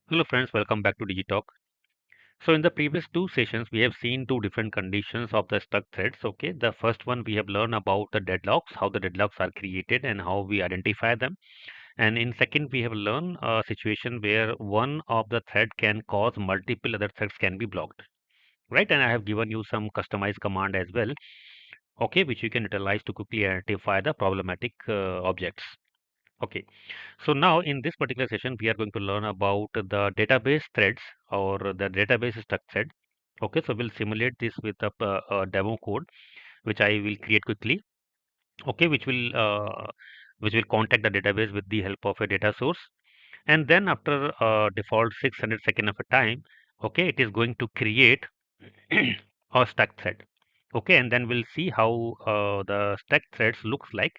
Hello friends, welcome back to DigiTalk. So in the previous two sessions, we have seen two different conditions of the stuck threads. Okay, the first one we have learned about the deadlocks, how the deadlocks are created and how we identify them. And in second, we have learned a situation where one of the thread can cause multiple other threads can be blocked. Right, and I have given you some customized command as well. Okay, which you can utilize to quickly identify the problematic objects. Okay, so now in this particular session, we are going to learn about the database threads or the database stuck thread. Okay, so we'll simulate this with a demo code, which I will create quickly. Okay, which will contact the database with the help of a data source, and then after default 600 second of a time, okay, it is going to create a stuck thread. Okay, and then we'll see how the stuck threads looks like.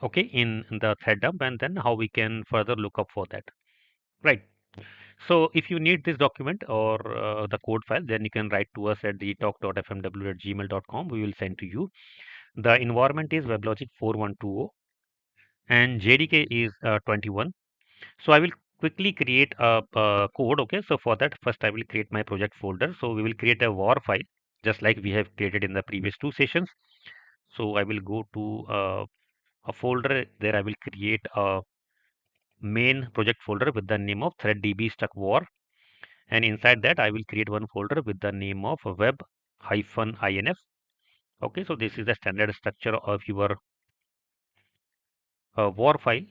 Okay, in the thread dump, and then how we can further look up for that. Right. So if you need this document or the code file, then you can write to us at the talk.fmw@gmail.com. We will send to you. The environment is WebLogic 4120 and JDK is 21. So I will quickly create a code. Okay. So for that, first I will create my project folder. So we will create a war file just like we have created in the previous two sessions. So I will go to a folder. There I will create a main project folder with the name of threaddb stuck war, and inside that I will create one folder with the name of web-inf. Okay, so this is the standard structure of your war file,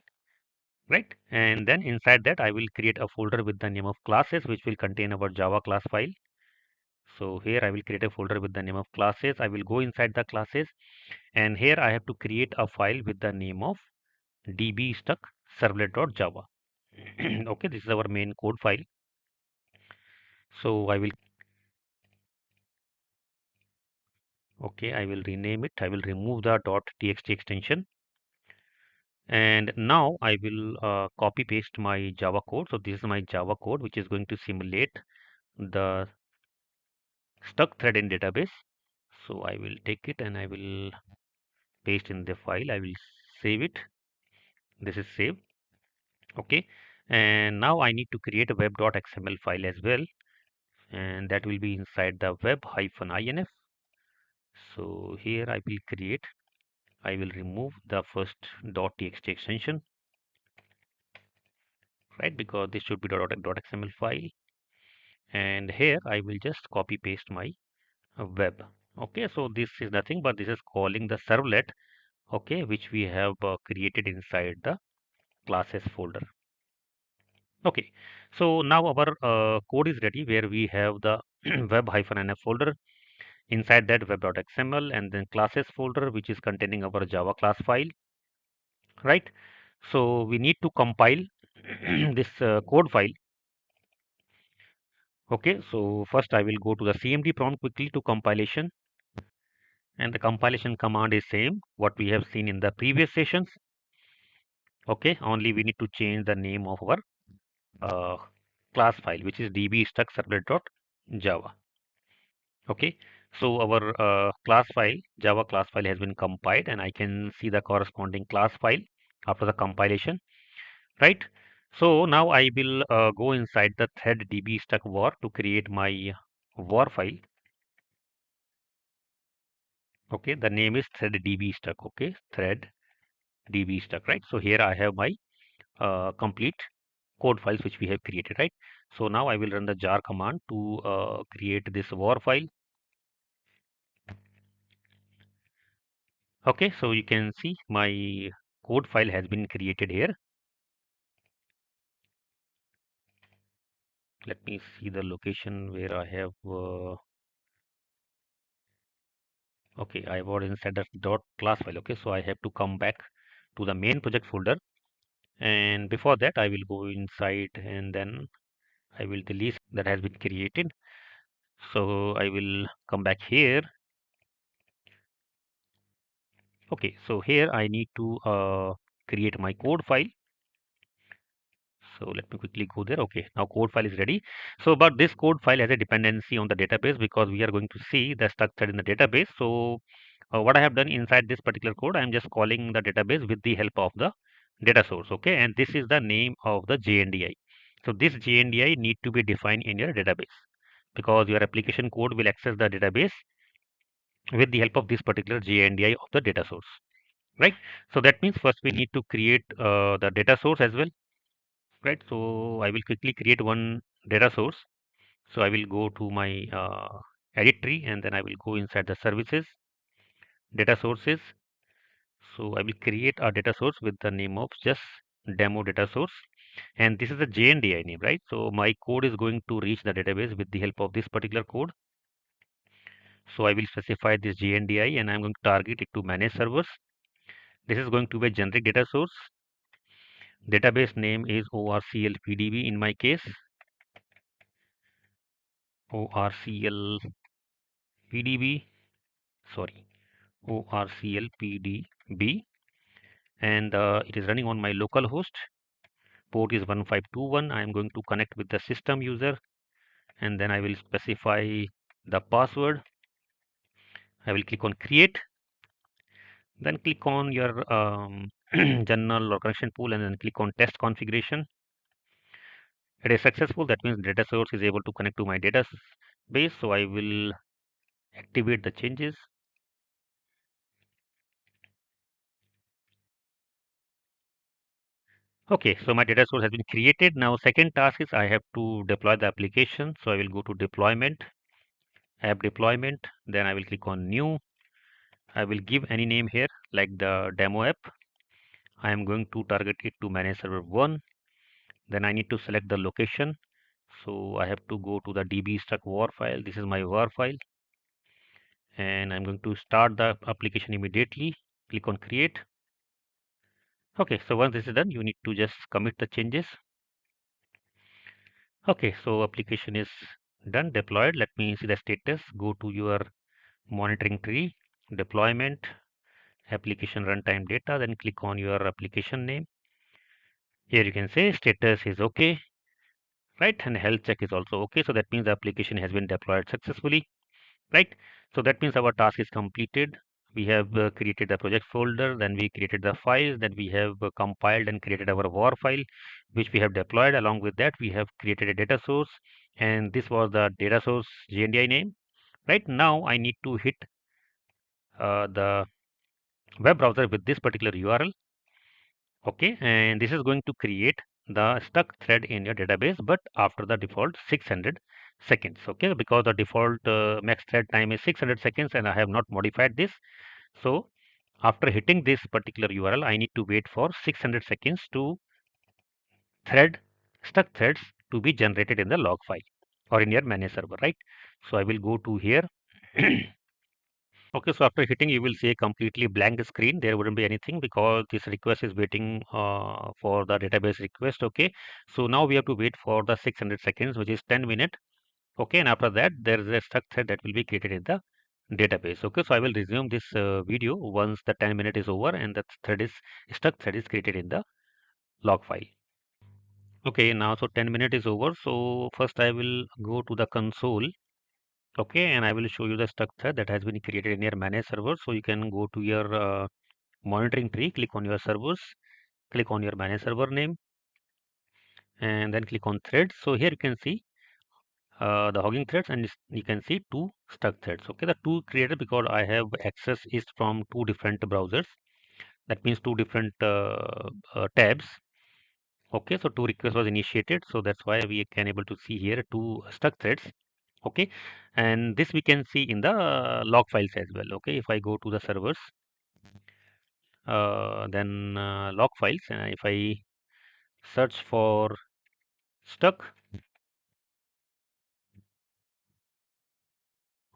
right? And then inside that I will create a folder with the name of classes, which will contain our Java class file. So here I will create a folder with the name of classes. I will go inside the classes, and here I have to create a file with the name of dbstuck servlet.java. Okay, this is our main code file. So I will, okay, I will rename it. I will remove the .txt extension. And now I will copy paste my Java code. So this is my Java code, which is going to simulate the stuck thread in database. So I will take it and I will paste in the file. I will save it. This is saved. Okay. And now I need to create a web.xml file as well. And that will be inside the web-inf. So here I will create, I will remove the first .txt extension, right? Because this should be .xml file. And here I will just copy paste my web. Okay, so this is nothing but this is calling the servlet, okay, which we have created inside the classes folder. Okay, so now our code is ready where we have the web-inf folder, inside that web.xml, and then classes folder which is containing our Java class file, right? So we need to compile this code file. Okay, so first I will go to the cmd prompt quickly to compilation, and the compilation command is same what we have seen in the previous sessions. Okay, only we need to change the name of our uh, class file, which is dbstuckservlet.java. Okay, so our class file, Java class file, has been compiled, and I can see the corresponding class file after the compilation, right? So now I will go inside the thread dbstuck war to create my war file. Okay, the name is thread dbstuck. Okay, thread dbstuck, right? So here I have my complete code files which we have created, right? So now I will run the jar command to create this war file. Okay, so you can see my code file has been created here. Let me see the location where I have okay, I was inside the dot class file. Okay, so I have to come back to the main project folder, and before that I will go inside and then I will delete that has been created. So I will come back here. Okay, so here I need to create my code file. So let me quickly go there. Okay, now code file is ready. So, but this code file has a dependency on the database because we are going to see the structure in the database. So, what I have done inside this particular code, I am just calling the database with the help of the data source. Okay, and this is the name of the JNDI. So this JNDI need to be defined in your database because your application code will access the database with the help of this particular JNDI of the data source, right? So that means first we need to create the data source as well, right? So I will quickly create one data source. So I will go to my edit tree and then I will go inside the services, data sources. So I will create a data source with the name of just demo data source. And this is a JNDI name, right? So my code is going to reach the database with the help of this particular code. So I will specify this JNDI and I'm going to target it to manage servers. This is going to be a generic data source. Database name is ORCLPDB in my case. ORCLPDB, sorry, ORCLPDB. And it is running on my local host. Port is 1521. I am going to connect with the system user and then I will specify the password. I will click on create, then click on your general or connection pool and then click on test configuration. It is successful. That means data source is able to connect to my database. So I will activate the changes. Okay, so my data source has been created. Now second task is I have to deploy the application. So I will go to deployment, app deployment, then I will click on new. I will give any name here like the demo app. I am going to target it to manage server 1. Then I need to select the location. So I have to go to the db struct war file. This is my war file. And I'm going to start the application immediately. Click on create. Okay, so once this is done, you need to just commit the changes. Okay, so application is done, deployed. Let me see the status. Go to your monitoring tree, deployment, application runtime data, then click on your application name. Here you can say status is okay, right? And health check is also okay. So that means the application has been deployed successfully, right? So that means our task is completed. We have created the project folder, then we created the files, then we have compiled and created our war file, which we have deployed. Along with that, we have created a data source, and this was the data source JNDI name. Right now, I need to hit the web browser with this particular URL. Okay, and this is going to create the stuck thread in your database, but after the default 600 seconds. Okay, because the default max thread time is 600 seconds, and I have not modified this. So after hitting this particular URL, I need to wait for 600 seconds to thread stuck threads to be generated in the log file or in your manage server, right? So I will go to here. Okay, so after hitting, you will see a completely blank screen. There wouldn't be anything because this request is waiting for the database request. Okay, so now we have to wait for the 600 seconds, which is 10 minutes. Okay, and after that, there is a stuck thread that will be created in the database. Okay, so I will resume this video once the 10 minute is over and the thread is stuck thread is created in the log file. Okay, now so 10 minute is over. So first I will go to the console. Okay, and I will show you the stuck thread that has been created in your manage server. So you can go to your monitoring tree, click on your servers, click on your manage server name, and then click on threads. So here you can see the hogging threads, and you can see two stuck threads. Okay, the two created because I have access is from two different browsers. That means two different tabs. Okay, so two requests was initiated, so that's why we can able to see here two stuck threads. Okay, and this we can see in the log files as well. Okay, if I go to the servers, then log files, and if I search for stuck,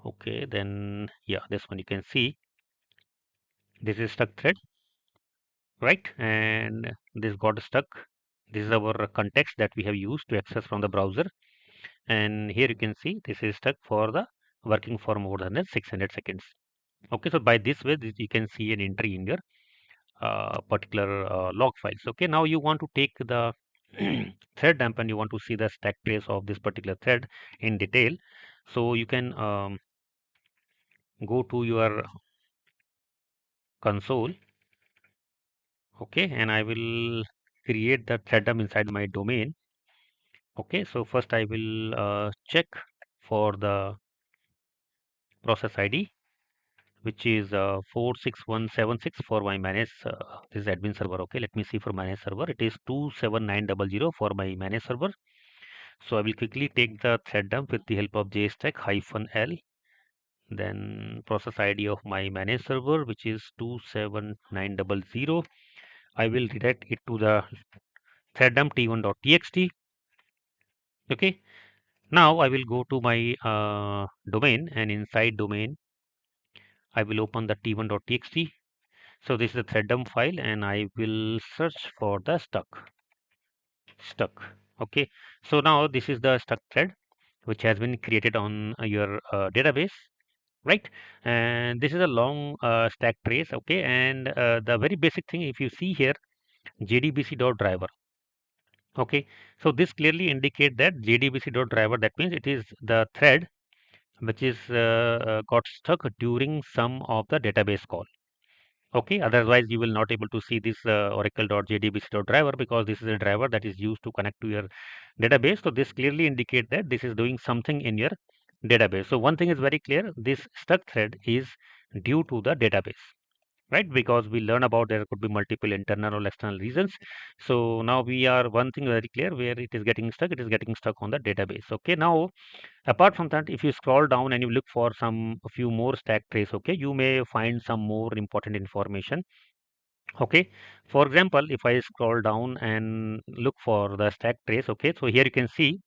okay, then yeah, this one you can see this is stuck thread, right? And this got stuck. This is our context that we have used to access from the browser. And here you can see this is stuck for the working for more than 600 seconds. Okay, so by this way, you can see an entry in your particular log files. Okay, now you want to take the thread dump and you want to see the stack trace of this particular thread in detail. So you can go to your console. Okay, and I will create the thread dump inside my domain. Okay, so first I will check for the process ID, which is 46176 for my managed this is admin server. Okay, let me see for managed server. It is 27900 for my managed server. So I will quickly take the thread dump with the help of jstack -l, then process ID of my managed server, which is 27900. I will redirect it to the thread dump t1.txt. Okay, now I will go to my domain, and inside domain I will open the t1.txt. So this is the thread dump file, and I will search for the stuck. Okay, so now this is the stuck thread which has been created on your database, right? And this is a long stack trace. Okay, and the very basic thing, if you see here, jdbc.driver. Okay, so this clearly indicate that jdbc.driver, that means it is the thread which is got stuck during some of the database call. Okay, otherwise you will not able to see this oracle.jdbc.driver, because this is a driver that is used to connect to your database. So this clearly indicate that this is doing something in your database. So one thing is very clear, this stuck thread is due to the database, right? Because we learn about there could be multiple internal or external reasons. So now we are one thing very clear, where it is getting stuck, it is getting stuck on the database. Okay, now apart from that, if you scroll down and you look for some a few more stack trace, okay, you may find some more important information. Okay, for example, if I scroll down and look for the stack trace, okay, so here you can see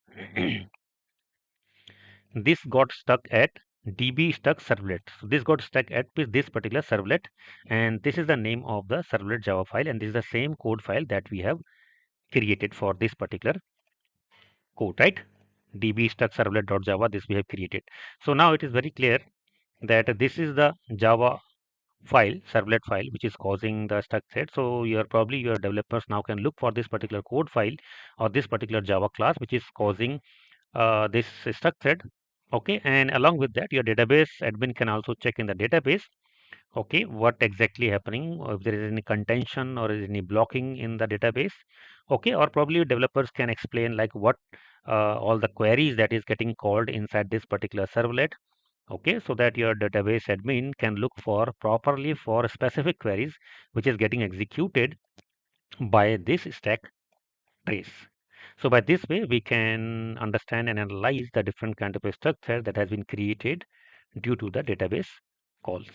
this got stuck at db stuck servlet. So this got stuck at this particular servlet, and this is the name of the servlet Java file, and this is the same code file that we have created for this particular code, right? db stuck servlet.java, this we have created. So now it is very clear that this is the Java file, servlet file, which is causing the stuck thread. So your developers now can look for this particular code file or this particular Java class which is causing this stuck thread. Okay, and along with that, your database admin can also check in the database. Okay, what exactly happening, or if there is any contention or is any blocking in the database. Okay, or probably developers can explain like what all the queries that is getting called inside this particular servlet. Okay, so that your database admin can look for properly for specific queries which is getting executed by this stack trace. So by this way we can understand and analyze the different kind of a structure that has been created due to the database calls.